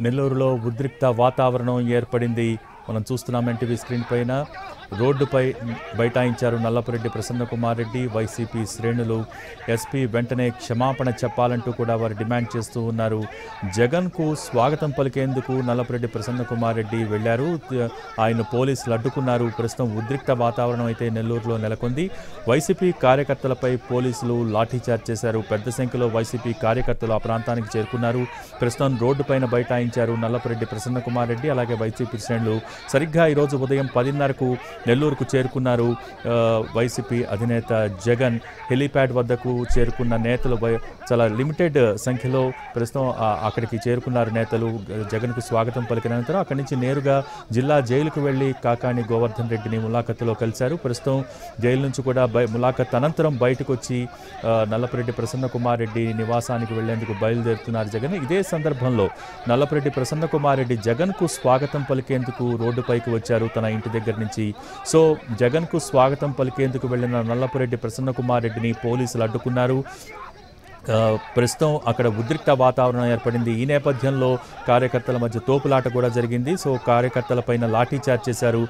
నెల్లూరులో ఉద్రిక్త వాతావరణం ఏర్పడింది. మనం చూస్తున్నాం ఎన్టీవీ స్క్రీన్ పైన. రోడ్డుపై బైఠాయించారు నల్లపురెడ్డి ప్రసన్నకుమార్ రెడ్డి. వైసీపీ శ్రేణులు ఎస్పీ వెంటనే క్షమాపణ చెప్పాలంటూ కూడా వారు డిమాండ్ చేస్తూ ఉన్నారు. జగన్కు స్వాగతం పలికేందుకు నల్లపురెడ్డి ప్రసన్నకుమార్ రెడ్డి వెళ్లారు. ఆయన పోలీసులు అడ్డుకున్నారు. ప్రస్తుతం ఉద్రిక్త వాతావరణం అయితే నెల్లూరులో నెలకొంది. వైసీపీ కార్యకర్తలపై పోలీసులు లాఠీచార్జ్ చేశారు. పెద్ద సంఖ్యలో వైసీపీ కార్యకర్తలు ఆ ప్రాంతానికి చేరుకున్నారు. ప్రస్తుతం రోడ్డుపైన బైఠాయించారు నల్లపురెడ్డి ప్రసన్నకుమార్ రెడ్డి అలాగే వైసీపీ శ్రేణులు. సరిగ్గా ఈరోజు ఉదయం 10:30కు నెల్లూరుకు చేరుకున్నారు వైసీపీ అధినేత జగన్. హెలీప్యాడ్ వద్దకు చేరుకున్న నేతలు చాలా లిమిటెడ్ సంఖ్యలో ప్రస్తుతం అక్కడికి చేరుకున్నారు నేతలు. జగన్కు స్వాగతం పలికిన అనంతరం అక్కడి నుంచి నేరుగా జిల్లా జైలుకు వెళ్లి కాకాని గోవర్ధన్ రెడ్డిని ములాఖత్తులో కలిశారు. ప్రస్తుతం జైలు నుంచి కూడా ములాఖత్ అనంతరం బయటకు వచ్చి నల్లపురెడ్డి ప్రసన్నకుమార్ రెడ్డి నివాసానికి వెళ్లేందుకు బయలుదేరుతున్నారు జగన్. ఇదే సందర్భంలో నల్లపురెడ్డి ప్రసన్నకుమార్ రెడ్డి జగన్కు స్వాగతం పలికేందుకు రోడ్డుపైకి వచ్చారు తన ఇంటి దగ్గర నుంచి. సో జగన్కు స్వాగతం పలికేందుకు వెళ్లిన నల్లపురెడ్డి ప్రసన్నకుమార్ రెడ్డిని పోలీసులు అడ్డుకున్నారు. ప్రస్తుతం అక్కడ ఉద్రిక్త వాతావరణం ఏర్పడింది. ఈ నేపథ్యంలో కార్యకర్తల మధ్య తోపులాట కూడా జరిగింది. సో కార్యకర్తలపైన లాఠీచార్జ్ చేశారు.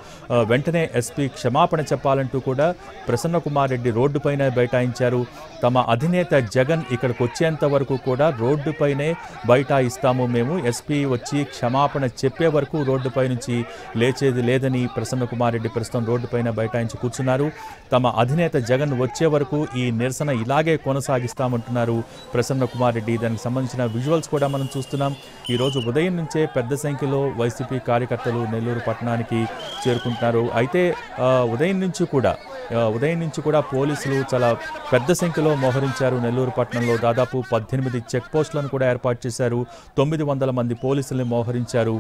వెంటనే ఎస్పీ క్షమాపణ చెప్పాలంటూ కూడా ప్రసన్నకుమార్ రెడ్డి రోడ్డుపైన బైఠాయించారు. తమ అధినేత జగన్ ఇక్కడికి వచ్చేంత వరకు కూడా రోడ్డుపైనే బైఠాయిస్తాము మేము, ఎస్పీ వచ్చి క్షమాపణ చెప్పే వరకు రోడ్డుపై నుంచి లేచేది లేదని ప్రసన్నకుమార్ రెడ్డి ప్రస్తుతం రోడ్డుపైన బైఠాయించి కూర్చున్నారు. తమ అధినేత జగన్ వచ్చే వరకు ఈ నిరసన ఇలాగే కొనసాగిస్తామంటున్నారు ప్రసన్నకుమార్ రెడ్డి. దానికి సంబంధించిన విజువల్స్ కూడా మనం చూస్తున్నాం. ఈరోజు ఉదయం నుంచే పెద్ద సంఖ్యలో వైసీపీ కార్యకర్తలు నెల్లూరు పట్టణానికి చేరుకుంటున్నారు. అయితే ఉదయం నుంచి కూడా పోలీసులు చాలా పెద్ద సంఖ్యలో మోహరించారు. నెల్లూరు పట్టణంలో దాదాపు 18 చెక్ పోస్టులను కూడా ఏర్పాటు చేశారు. 900 మంది పోలీసుల్ని మోహరించారు.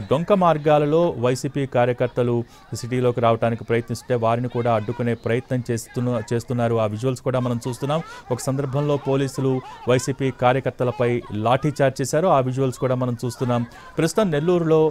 డొంక మార్గాలలో వైసీపీ కార్యకర్తలు సిటీలోకి రావడానికి ప్రయత్నిస్తే వారిని కూడా అడ్డుకునే ప్రయత్నం చేస్తున్నారు. ఆ విజువల్స్ కూడా మనం చూస్తున్నాం. ఒక సందర్భంలో పోలీసులు వైసీపీ కార్యకర్తలపై లాఠీచార్జ్ చేశారు. ఆ విజువల్స్ కూడా మనం చూస్తున్నాం. ప్రస్తుతం నెల్లూరులో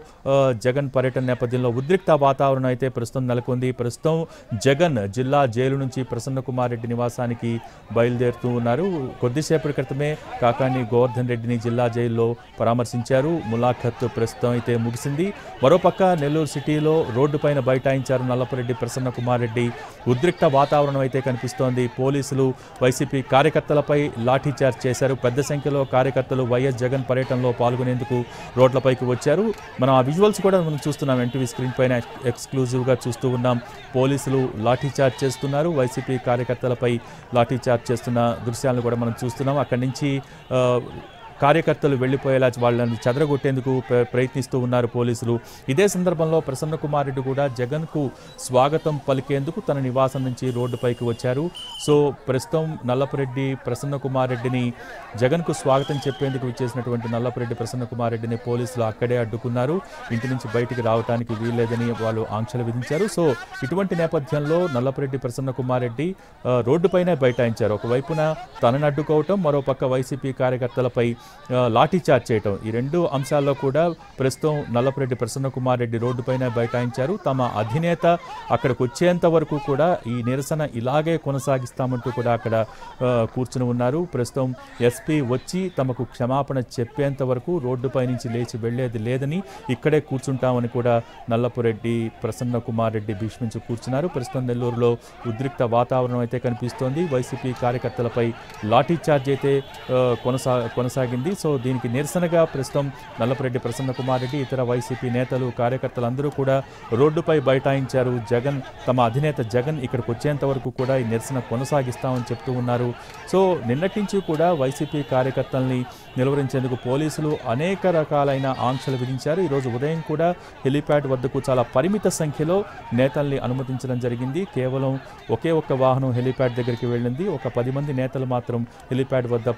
జగన్ పర్యటన నేపథ్యంలో ఉద్రిక్త వాతావరణం అయితే ప్రస్తుతం నెలకొంది. ప్రస్తుతం జగన్ జిల్లా జైలు నుంచి ప్రసన్నకుమార్ రెడ్డి నివాసానికి బయలుదేరుతూ ఉన్నారు. కొద్దిసేపటి క్రితమే కాకాని గోవర్ధన్ రెడ్డిని జిల్లా జైల్లో పరామర్శించారు. ములాఖత్ ప్రస్తుతం అయితే ముగిసింది. మరోపక్క నెల్లూరు సిటీలో రోడ్డుపైన బైఠాయించారు నల్లపురెడ్డి ప్రసన్నకుమార్ రెడ్డి. ఉద్రిక్త వాతావరణం అయితే కనిపిస్తోంది. పోలీసులు వైసీపీ కార్యకర్తలపై లాఠీచార్జ్ చేశారు. పెద్ద సంఖ్యలో కార్యకర్తలు వైఎస్ జగన్ పర్యటనలో పాల్గొనేందుకు రోడ్లపైకి వచ్చారు. మనం ఆ విజువల్స్ కూడా మనం చూస్తున్నాం. ఎన్టీవీ స్క్రీన్ పైన ఎక్స్క్లూజివ్గా చూస్తూ ఉన్నాం. పోలీసులు లాఠీచార్జ్ చేస్తున్నారు. వైసీపీ కార్యకర్తలపై లాఠీచార్జ్ చేస్తున్న దృశ్యాలను కూడా మనం చూస్తున్నాం. అక్కడి నుంచి కార్యకర్తలు వెళ్లిపోయేలా వాళ్ళని చెదరగొట్టేందుకు ప్రయత్నిస్తూ ఉన్నారు పోలీసులు. ఇదే సందర్భంలో ప్రసన్నకుమార్ రెడ్డి కూడా జగన్కు స్వాగతం పలికేందుకు తన నివాసం నుంచి రోడ్డుపైకి వచ్చారు. సో ప్రస్తుతం నల్లపురెడ్డి ప్రసన్నకుమార్ రెడ్డిని జగన్కు స్వాగతం చెప్పేందుకు విచ్చేసినటువంటి నల్లపురెడ్డి ప్రసన్నకుమార్ రెడ్డిని పోలీసులు అక్కడే అడ్డుకున్నారు. ఇంటి నుంచి బయటికి రావడానికి వీల్లేదని వాళ్ళు ఆంక్షలు విధించారు. సో ఇటువంటి నేపథ్యంలో నల్లపురెడ్డి ప్రసన్నకుమార్ రెడ్డి రోడ్డుపైనే బైఠాయించారు. ఒకవైపున తనను అడ్డుకోవటం, మరోపక్క వైసీపీ కార్యకర్తలపై లాఠీచార్జ్ చేయటం, ఈ రెండు అంశాల్లో కూడా ప్రస్తుతం నల్లపురెడ్డి ప్రసన్నకుమార్ రెడ్డి రోడ్డుపైన బైఠాయించారు. తమ అధినేత అక్కడికి వచ్చేంత వరకు కూడా ఈ నిరసన ఇలాగే కొనసాగిస్తామంటూ కూడా అక్కడ కూర్చుని ఉన్నారు. ప్రస్తుతం ఎస్పీ వచ్చి తమకు క్షమాపణ చెప్పేంత వరకు రోడ్డుపై నుంచి లేచి వెళ్లేది లేదని, ఇక్కడే కూర్చుంటామని కూడా నల్లపురెడ్డి ప్రసన్నకుమార్ రెడ్డి భీష్మించి కూర్చున్నారు. ప్రస్తుతం నెల్లూరులో ఉద్రిక్త వాతావరణం అయితే కనిపిస్తోంది. వైసీపీ కార్యకర్తలపై లాఠీచార్జ్ అయితే కొనసాగింది. జరిగింది. సో దీనికి నిరసనగా ప్రస్తుతం నల్లపురెడ్డి ప్రసన్న కుమార్ రెడ్డి, ఇతర వైసీపీ నేతలు, కార్యకర్తలందరూ కూడా రోడ్డుపై బైఠాయించారు. జగన్, తమ అధినేత జగన్ ఇక్కడికి వచ్చేంత వరకు కూడా ఈ నిరసన కొనసాగిస్తామని చెప్తూ ఉన్నారు. సో నిన్నటి నుంచి కూడా వైసీపీ కార్యకర్తల్ని నిలువరించేందుకు పోలీసులు అనేక రకాలైన ఆంక్షలు విధించారు. ఈరోజు ఉదయం కూడా హెలీప్యాడ్ వద్దకు చాలా పరిమిత సంఖ్యలో నేతల్ని అనుమతించడం జరిగింది. కేవలం ఒకే ఒక్క వాహనం హెలీప్యాడ్ దగ్గరికి వెళ్ళింది. ఒక 10 మంది నేతలు మాత్రం హెలీప్యాడ్ వద్ద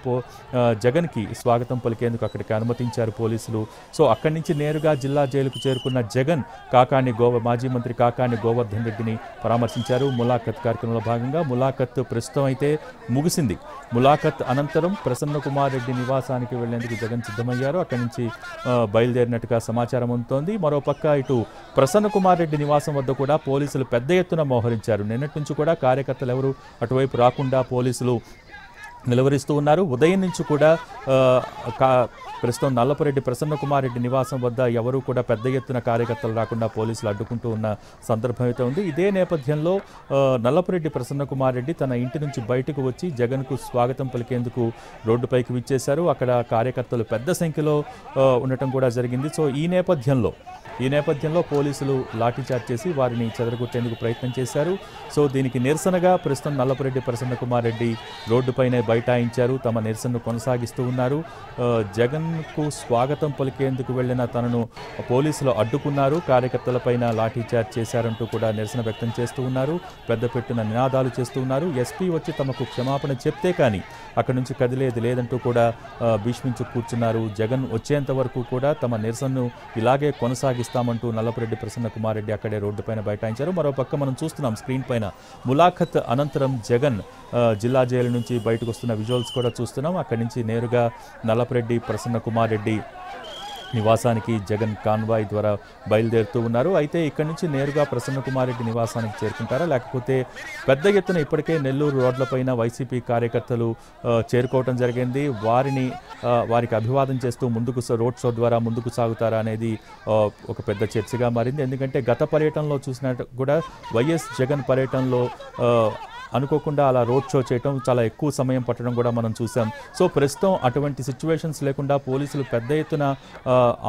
జగన్కి స్వాగతం పలికేందుకు అక్కడికి అనుమతించారు పోలీసులు. సో అక్కడి నుంచి నేరుగా జిల్లా జైలుకు చేరుకున్న జగన్ మాజీ మంత్రి కాకాని గోవర్ధన్ రెడ్డిని పరామర్శించారు. ములాఖత్ కార్యక్రమంలో భాగంగా ములాఖత్ ప్రస్తుతం అయితే ముగిసింది. ములాఖత్ అనంతరం ప్రసన్న కుమార్ రెడ్డి నివాసానికి వెళ్లేందుకు జగన్ సిద్ధమయ్యారు. అక్కడి నుంచి బయలుదేరినట్టుగా సమాచారం అందుతోంది. మరోపక్క ఇటు ప్రసన్న కుమార్ రెడ్డి నివాసం వద్ద కూడా పోలీసులు పెద్ద ఎత్తున మోహరించారు. నిన్నటి నుంచి కూడా కార్యకర్తలు ఎవరు అటువైపు రాకుండా పోలీసులు నిలువరిస్తూ ఉన్నారు. ఉదయం నుంచి కూడా ప్రస్తుతం నల్లపురెడ్డి ప్రసన్న కుమార్ రెడ్డి నివాసం వద్ద ఎవరూ కూడా పెద్ద ఎత్తున కార్యకర్తలు రాకుండా పోలీసులు అడ్డుకుంటూ ఉన్న సందర్భం అయితే ఉంది. ఇదే నేపథ్యంలో నల్లపురెడ్డి ప్రసన్న కుమార్ రెడ్డి తన ఇంటి నుంచి బయటకు వచ్చి జగన్కు స్వాగతం పలికేందుకు రోడ్డుపైకి విచ్చేశారు. అక్కడ కార్యకర్తలు పెద్ద సంఖ్యలో ఉండటం కూడా జరిగింది. సో ఈ నేపథ్యంలో పోలీసులు లాఠీచార్జ్ చేసి వారిని చెదరగొట్టేందుకు ప్రయత్నం చేశారు. సో దీనికి నిరసనగా ప్రస్తుతం నల్లపురెడ్డి ప్రసన్న కుమార్ రెడ్డి రోడ్డుపైనే బైఠాయించారు. తమ నిరసనను కొనసాగిస్తూ ఉన్నారు. జగన్కు స్వాగతం పలికేందుకు వెళ్లిన తనను పోలీసులు అడ్డుకున్నారు. కార్యకర్తలపైన లాఠీచార్జ్ చేశారంటూ కూడా నిరసన వ్యక్తం చేస్తూ ఉన్నారు. పెద్ద పెట్టున నినాదాలు చేస్తూ ఉన్నారు. ఎస్పీ వచ్చి తమకు క్షమాపణ చెప్తే కానీ అక్కడి నుంచి కదిలేది లేదంటూ కూడా భీష్మించు కూర్చున్నారు. జగన్ వచ్చేంత వరకు కూడా తమ నిరసనను ఇలాగే కొనసాగిస్తామంటూ నల్లపురెడ్డి ప్రసన్న కుమార్ రెడ్డి అక్కడే రోడ్డుపైన బైఠాయించారు. మరోపక్క మనం చూస్తున్నాం స్క్రీన్ పైన ములాఖత్ అనంతరం జగన్ జిల్లా జైలు నుంచి బయటకు వస్తున్న విజువల్స్ కూడా చూస్తున్నాం. అక్కడి నుంచి నేరుగా నల్లపురెడ్డి ప్రసన్న కుమార్ రెడ్డి నివాసానికి జగన్ కాన్వాయ్ ద్వారా బయలుదేరుతూ ఉన్నారు. అయితే ఇక్కడి నుంచి నేరుగా ప్రసన్న కుమార్ రెడ్డి నివాసానికి చేరుకుంటారా, లేకపోతే పెద్ద ఎత్తున ఇప్పటికే నెల్లూరు రోడ్లపైన వైసీపీ కార్యకర్తలు చేరుకోవడం జరిగింది. వారికి అభివాదం చేస్తూ రోడ్ షో ద్వారా ముందుకు సాగుతారా అనేది ఒక పెద్ద చర్చగా మారింది. ఎందుకంటే గత పర్యటనలో చూసినట్టు కూడా వైఎస్ జగన్ పర్యటనలో అనుకోకుండా అలా రోడ్ షో చేయడం, చాలా ఎక్కువ సమయం పట్టడం కూడా మనం చూసాం. సో ప్రస్తుతం అటువంటి సిచ్యువేషన్స్ లేకుండా పోలీసులు పెద్ద ఎత్తున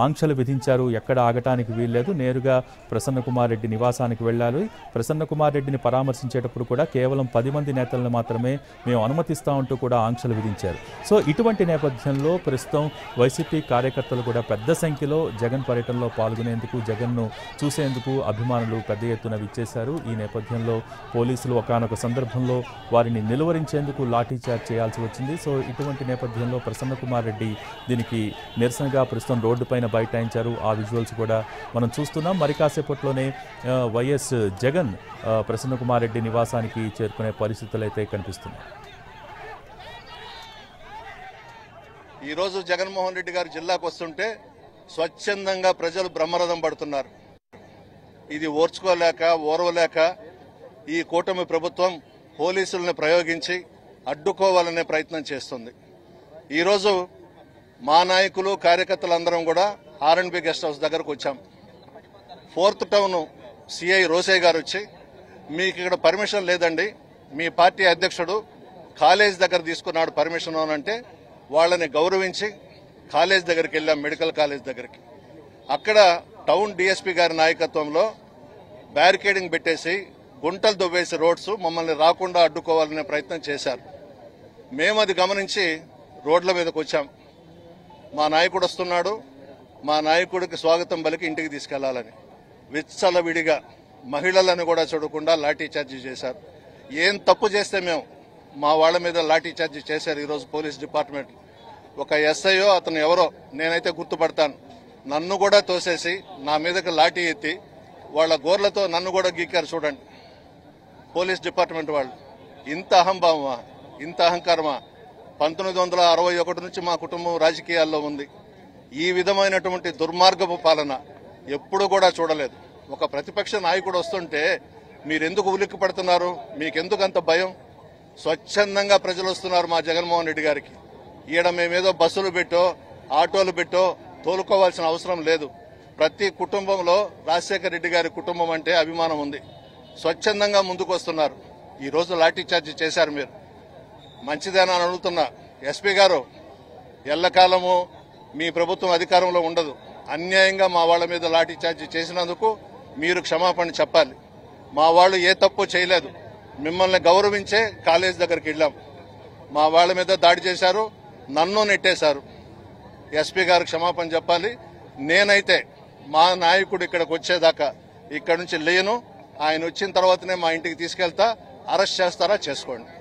ఆంక్షలు విధించారు. ఎక్కడ ఆగటానికి వీల్లేదు. నేరుగా ప్రసన్న కుమార్ రెడ్డి నివాసానికి వెళ్ళాలి. ప్రసన్న కుమార్ రెడ్డిని పరామర్శించేటప్పుడు కూడా కేవలం 10 మంది నేతలను మాత్రమే మేము అనుమతిస్తామంటూ కూడా ఆంక్షలు విధించారు. సో ఇటువంటి నేపథ్యంలో ప్రస్తుతం వైసీపీ కార్యకర్తలు కూడా పెద్ద సంఖ్యలో జగన్ పర్యటనలో పాల్గొనేందుకు, జగన్ను చూసేందుకు అభిమానులు పెద్ద ఎత్తున విచ్చేశారు. ఈ నేపథ్యంలో పోలీసులు ఒకానొక సందర్భంలో వారిని నిలువరించేందుకు లాఠీచార్జ్ చేయాల్సి వచ్చింది. సో ఇటువంటి నేపథ్యంలో ప్రసన్న కుమార్ రెడ్డి దీనికి నిరసనగా ప్రస్తుతం రోడ్డుపైన బైఠాయించారు. ఆ విజువల్స్ కూడా మనం చూస్తున్నాం. మరి కాసేపట్లోనే వైఎస్ జగన్ ప్రసన్న కుమార్ రెడ్డి నివాసానికి చేరుకునే పరిస్థితులు అయితే కనిపిస్తున్నాయి. ఈరోజు జగన్మోహన్ రెడ్డి గారు జిల్లాకు వస్తుంటే స్వచ్ఛందంగా ప్రజలు బ్రహ్మరథం పడుతున్నారు. ఇది ఓర్వలేక ఈ కూటమి ప్రభుత్వం పోలీసులను ప్రయోగించి అడ్డుకోవాలనే ప్రయత్నం చేస్తుంది. ఈరోజు మా నాయకులు, కార్యకర్తలందరం కూడా ఆర్ఎండ్బి గెస్ట్ హౌస్ దగ్గరకు వచ్చాం. 4th టౌన్ సిఐ రోసే గారు వచ్చి, మీకు ఇక్కడ పర్మిషన్ లేదండి, మీ పార్టీ అధ్యక్షుడు కాలేజ్ దగ్గర తీసుకున్నాడు పర్మిషన్ అంటే వాళ్ళని గౌరవించి కాలేజ్ దగ్గరికి వెళ్ళాం, మెడికల్ కాలేజ్ దగ్గరికి. అక్కడ టౌన్ డిఎస్పీ గారి నాయకత్వంలో బ్యారికేడింగ్ పెట్టేసి గుంటలు దువ్వేసి రోడ్స్ మమ్మల్ని రాకుండా అడ్డుకోవాలనే ప్రయత్నం చేశారు. మేము అది గమనించి రోడ్ల మీదకి వచ్చాం. మా నాయకుడు వస్తున్నాడు, మా నాయకుడికి స్వాగతం పలికి ఇంటికి తీసుకెళ్లాలని విచ్చలవిడిగా మహిళలను కూడా చూడకుండా లాఠీచార్జీ చేశారు. ఏం తప్పు చేస్తే మేము మా వాళ్ళ మీద లాఠీచార్జీ చేశారు. ఈరోజు పోలీస్ డిపార్ట్మెంట్ ఒక ఎస్ఐయో అతను ఎవరో నేనైతే గుర్తుపడతాను, నన్ను కూడా తోసేసి నా మీదకి లాఠీ ఎత్తి వాళ్ళ గోర్లతో నన్ను కూడా గీకారు. చూడండి పోలీస్ డిపార్ట్మెంట్ వాళ్ళు. ఇంత అహంభావమా, ఇంత అహంకారమా? 1961 నుంచి మా కుటుంబం రాజకీయాల్లో ఉంది. ఈ విధమైనటువంటి దుర్మార్గపు పాలన ఎప్పుడు కూడా చూడలేదు. ఒక ప్రతిపక్ష నాయకుడు వస్తుంటే మీరెందుకు ఉలిక్కి పడుతున్నారు? మీకెందుకు అంత భయం? స్వచ్ఛందంగా ప్రజలు వస్తున్నారు మా జగన్మోహన్ రెడ్డి గారికి. ఈడ మేమేదో బస్సులు పెట్టో ఆటోలు పెట్టో తోలుకోవాల్సిన అవసరం లేదు. ప్రతి కుటుంబంలో రాజశేఖర రెడ్డి గారి కుటుంబం అంటే అభిమానం ఉంది. స్వచ్ఛందంగా ముందుకు వస్తున్నారు. ఈరోజు లాఠీ చార్జీ చేశారు. మీరు మంచిదేనా అని అడుగుతున్నా. ఎస్పీ గారు ఎల్లకాలము మీ ప్రభుత్వం అధికారంలో ఉండదు. అన్యాయంగా మా వాళ్ళ మీద లాఠీ చార్జీ చేసినందుకు మీరు క్షమాపణ చెప్పాలి. మా వాళ్ళు ఏ తప్పు చేయలేదు. మిమ్మల్ని గౌరవించే కాలేజ్ దగ్గరికి వెళ్ళాం. మా వాళ్ళ మీద దాడి చేశారు, నన్ను నెట్టేశారు. ఎస్పీ గారు క్షమాపణ చెప్పాలి. నేనైతే మా నాయకుడు ఇక్కడికి వచ్చేదాకా ఇక్కడి నుంచి లేను. ఆయన వచ్చిన తర్వాతనే మా ఇంటికి తీసుకెళ్తా. అరెస్ట్ చేస్తారా చేసుకోండి.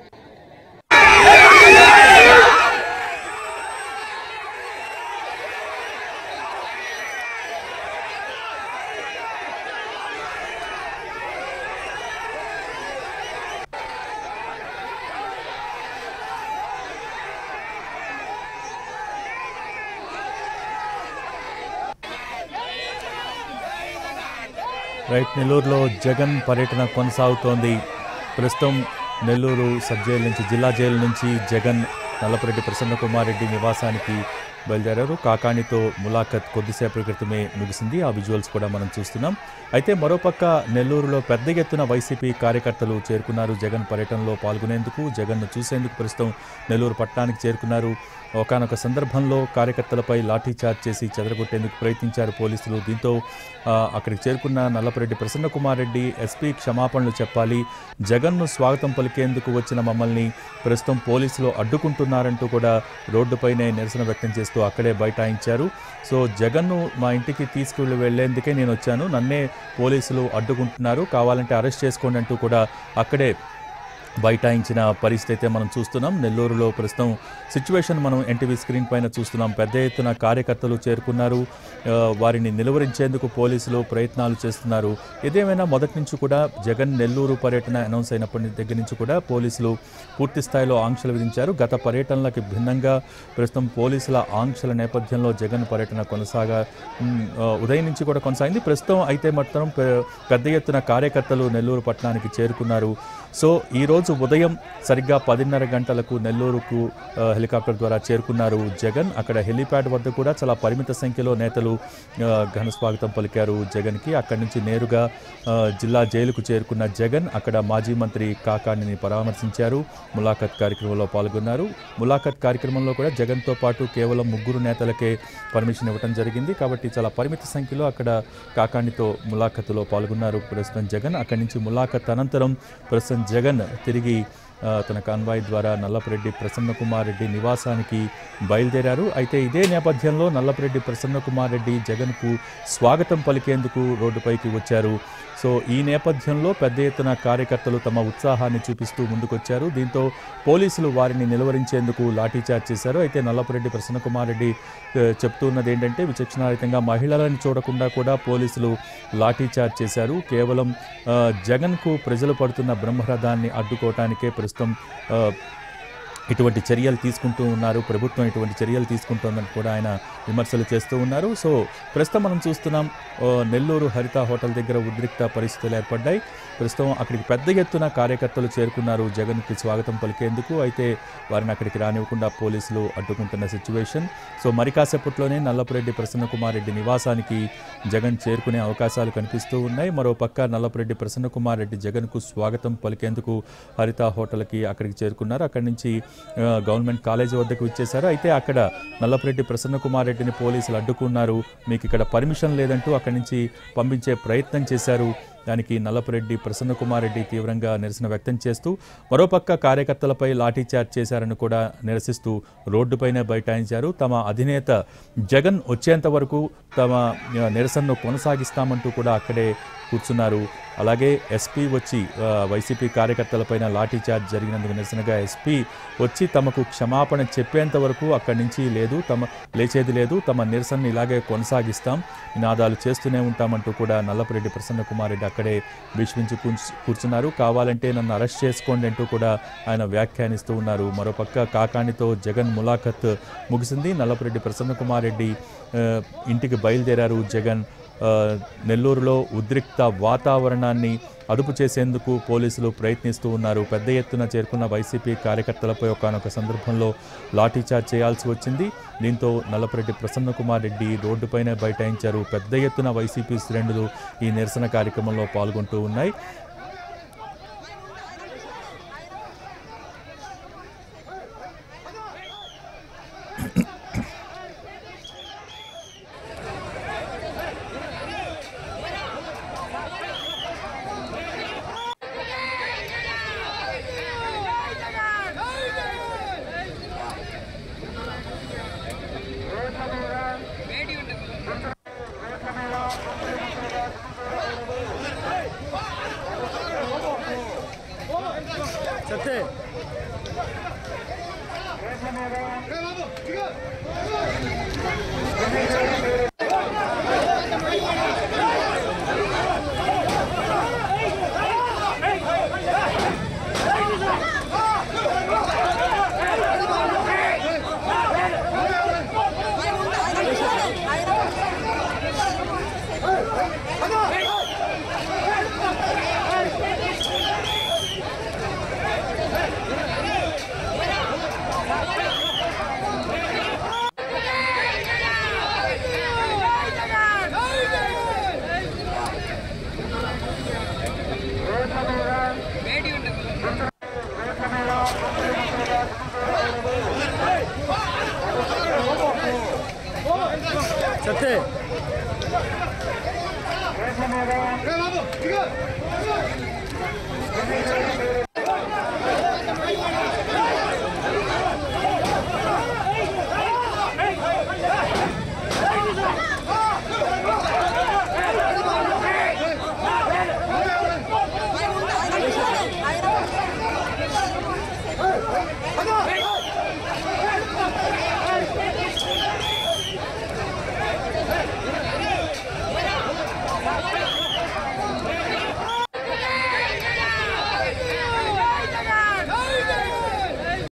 రైట్, నెల్లూరులో జగన్ పర్యటన కొనసాగుతోంది. ప్రస్తుతం నెల్లూరు సబ్ జైలు నుంచి, జిల్లా జైలు నుంచి జగన్ నల్లపురెడ్డి ప్రసన్నకుమార్ రెడ్డి నివాసానికి బయలుదేరారు. కాకాణితో ములాఖత్ కొద్దిసేపటి క్రితమే ముగిసింది. ఆ విజువల్స్ కూడా మనం చూస్తున్నాం. అయితే మరోపక్క నెల్లూరులో పెద్ద ఎత్తున వైసీపీ కార్యకర్తలు చేరుకున్నారు జగన్ పర్యటనలో పాల్గొనేందుకు. జగన్ను చూసేందుకు ప్రస్తుతం నెల్లూరు పట్టణానికి చేరుకున్నారు. ఒకానొక సందర్భంలో కార్యకర్తలపై లాఠీచార్జ్ చేసి చెదరగొట్టేందుకు ప్రయత్నించారు పోలీసులు. దీంతో అక్కడికి చేరుకున్న నల్లపురెడ్డి ప్రసన్నకుమార్ రెడ్డి ఎస్పీ క్షమాపణలు చెప్పాలి, జగన్ను స్వాగతం పలికేందుకు వచ్చిన మమ్మల్ని ప్రస్తుతం పోలీసులు అడ్డుకుంటున్నారంటూ కూడా రోడ్డుపైనే నిరసన వ్యక్తం చేస్తూ అక్కడే బైఠాయించారు. సో జగన్ను మా ఇంటికి తీసుకువెళ్ళి వెళ్లేందుకే నేను వచ్చాను, నన్నే పోలీసులు అడ్డుకుంటున్నారు, కావాలంటే అరెస్ట్ చేసుకోండి అంటూ కూడా అక్కడే బైఠాయించిన పరిస్థితి అయితే మనం చూస్తున్నాం. నెల్లూరులో ప్రస్తుతం సిచ్యువేషన్ మనం ఎన్టీవీ స్క్రీన్ పైన చూస్తున్నాం. పెద్ద ఎత్తున కార్యకర్తలు చేరుకున్నారు. వారిని నిలువరించేందుకు పోలీసులు ప్రయత్నాలు చేస్తున్నారు. ఏదేమైనా మొదటి నుంచి కూడా జగన్ నెల్లూరు పర్యటన అనౌన్స్ అయినప్పటి దగ్గర నుంచి కూడా పోలీసులు పూర్తి స్థాయిలో ఆంక్షలు విధించారు. గత పర్యటనలకు భిన్నంగా ప్రస్తుతం పోలీసుల ఆంక్షల నేపథ్యంలో జగన్ పర్యటన ఉదయం నుంచి కూడా కొనసాగింది. ప్రస్తుతం అయితే మాత్రం పెద్ద ఎత్తున కార్యకర్తలు నెల్లూరు పట్టణానికి చేరుకున్నారు. సో ఈరోజు ఉదయం సరిగ్గా 10:30 గంటలకు నెల్లూరుకు హెలికాప్టర్ ద్వారా చేరుకున్నారు జగన్. అక్కడ హెలీప్యాడ్ వద్ద కూడా చాలా పరిమిత సంఖ్యలో నేతలు ఘన స్వాగతం పలికారు జగన్కి. అక్కడి నుంచి నేరుగా జిల్లా జైలుకు చేరుకున్న జగన్ అక్కడ మాజీ మంత్రి కాకాణిని పరామర్శించారు. ములాఖత్ కార్యక్రమంలో పాల్గొన్నారు. ములాఖత్ కార్యక్రమంలో కూడా జగన్తో పాటు కేవలం 3 నేతలకే పర్మిషన్ ఇవ్వడం జరిగింది. కాబట్టి చాలా పరిమిత సంఖ్యలో అక్కడ కాకాణితో ములాఖతులో పాల్గొన్నారు ప్రస్తుతం జగన్. అక్కడి నుంచి ములాఖత్ అనంతరం ప్రస్తుతం జగన్ తిరిగి తన కాన్వాయ్ ద్వారా నల్లపురెడ్డి ప్రసన్నకుమార్ రెడ్డి నివాసానికి బయలుదేరారు. అయితే ఇదే నేపథ్యంలో నల్లపురెడ్డి ప్రసన్నకుమార్ రెడ్డి జగన్కు స్వాగతం పలికేందుకు రోడ్డుపైకి వచ్చారు. సో ఈ నేపథ్యంలో పెద్ద ఎత్తున కార్యకర్తలు తమ ఉత్సాహాన్ని చూపిస్తూ ముందుకొచ్చారు. దీంతో పోలీసులు వారిని నిలువరించేందుకు లాఠీచార్జ్ చేశారు. అయితే నల్లపురెడ్డి ప్రసన్నకుమార్ రెడ్డి చెప్తున్నది ఏంటంటే విచక్షణారహితంగా మహిళలను చూడకుండా కూడా పోలీసులు లాఠీచార్జ్ చేశారు. కేవలం జగన్కు ప్రజలు పడుతున్న బ్రహ్మరథాన్ని అడ్డుకోవటానికే ప్రస్తుతం ఇటువంటి చర్యలు తీసుకుంటూ ఉన్నారు, ప్రభుత్వం ఇటువంటి చర్యలు తీసుకుంటుందని కూడా ఆయన విమర్శలు చేస్తూ ఉన్నారు. సో ప్రస్తుతం మనం చూస్తున్నాం నెల్లూరు హరిత హోటల్ దగ్గర ఉద్రిక్త పరిస్థితులు ఏర్పడ్డాయి. ప్రస్తుతం అక్కడికి పెద్ద ఎత్తున కార్యకర్తలు చేరుకున్నారు జగన్కి స్వాగతం పలికేందుకు. అయితే వారిని అక్కడికి రానివ్వకుండా పోలీసులు అడ్డుకుంటున్న సిచ్యువేషన్. సో మరి కాసేపట్లోనే నల్లపురెడ్డి ప్రసన్నకుమార్ రెడ్డి నివాసానికి జగన్ చేరుకునే అవకాశాలు కనిపిస్తూ ఉన్నాయి. మరోపక్క నల్లపురెడ్డి ప్రసన్నకుమార్ రెడ్డి జగన్కు స్వాగతం పలికేందుకు హరిత హోటల్కి అక్కడికి చేరుకున్నారు. అక్కడి నుంచి గవర్నమెంట్ కాలేజీ వద్దకు ఇచ్చేశారు. అయితే అక్కడ నల్లపురెడ్డి ప్రసన్నకుమార్ రెడ్డిని పోలీసులు అడ్డుకున్నారు. మీకు ఇక్కడ పర్మిషన్ లేదంటూ అక్కడి నుంచి పంపించే ప్రయత్నం చేశారు. దానికి నల్లపురెడ్డి ప్రసన్నకుమార్ రెడ్డి తీవ్రంగా నిరసన వ్యక్తం చేస్తూ మరోపక్క కార్యకర్తలపై లాఠీచార్జ్ చేశారని కూడా నిరసిస్తూ రోడ్డుపైనే బైఠాయించారు. తమ అధినేత జగన్ వచ్చేంత వరకు తమ నిరసనను కొనసాగిస్తామంటూ కూడా అక్కడే కూర్చున్నారు. అలాగే ఎస్పీ వచ్చి వైసీపీ కార్యకర్తలపైన లాఠీచార్జ్ జరిగినందుకు నిరసనగా ఎస్పీ వచ్చి తమకు క్షమాపణ చెప్పేంత వరకు అక్కడి నుంచి లేచేది లేదు, తమ నిరసనని ఇలాగే కొనసాగిస్తాం, నినాదాలు చేస్తూనే ఉంటామంటూ కూడా నల్లపురెడ్డి ప్రసన్నకుమార్ రెడ్డి అక్కడే భీష్మించి కూర్చున్నారు. కావాలంటే నన్ను అరెస్ట్ చేసుకోండి అంటూ కూడా ఆయన వ్యాఖ్యానిస్తూ ఉన్నారు. మరోపక్క కాకాణితో జగన్ ములాఖత్ ముగిసింది. నల్లపురెడ్డి ప్రసన్నకుమార్ రెడ్డి ఇంటికి బయలుదేరారు జగన్. నెల్లూరులో ఉద్రిక్త వాతావరణాన్ని అదుపు చేసేందుకు పోలీసులు ప్రయత్నిస్తూ ఉన్నారు. పెద్ద ఎత్తున చేరుకున్న వైసీపీ కార్యకర్తలపై ఒకానొక సందర్భంలో లాఠీచార్జ్ చేయాల్సి వచ్చింది. దీంతో నల్లపురెడ్డి ప్రసన్నకుమార్ రెడ్డి రోడ్డుపైనే బైఠాయించారు. పెద్ద ఎత్తున వైసీపీ శ్రేణులు ఈ నిరసన కార్యక్రమంలో పాల్గొంటూ ఉన్నాయి. సత్తే